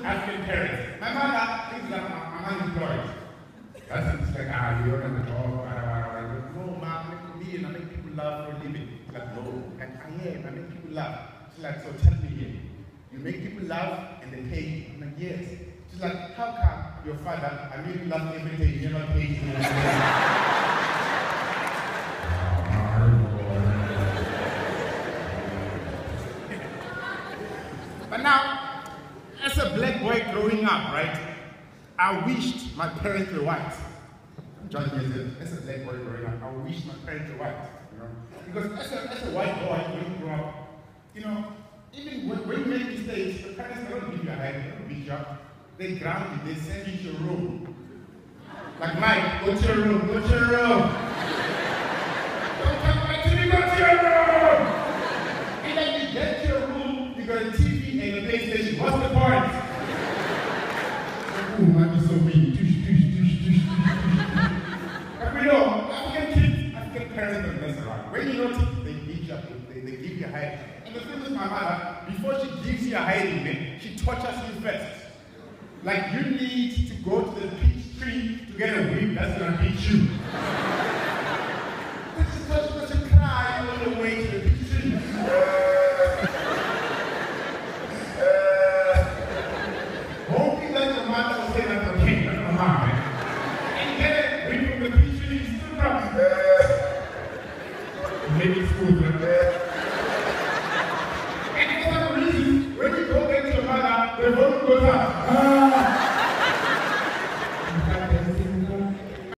African parents. My mother thinks that I'm unemployed. That's like, you don't have a job, no, ma, I'm a comedian, I make people laugh for a living. Like, no, and I am, I make people laugh. She's like, so tell me here, you make people laugh and they pay you? I'm like, yes. She's like, how come your father, I make you laugh every day, you never pay me? But now, as a black boy growing up, right, I wished my parents were white. I'm judging myself. As a black boy growing up, I wished my parents were white. You know? Because as a white boy, when you grow up, you know, even when you make mistakes, the parents don't give you a high, they don't beat you up. They ground you, they send you to your room. Like, Mike, go to your room, go to your room. Don't talk about TV, go to your room. And then you get to your room, you got a TV and a PlayStation. What's the point? Ooh, man, you're so mean. But we know, African kids, African parents don't mess around. When you notice, they beat you up, they give you a hiding. And the thing with my mother, before she gives you a hiding, man, she tortures you first. Like, you need to go to the peach tree to get a whip that's gonna beat you. Because you cry all the way to the peach tree. Hoping that your mother will say that's okay, that's my mom, man. And get a whip from the peach tree, still comes. Maybe it's good,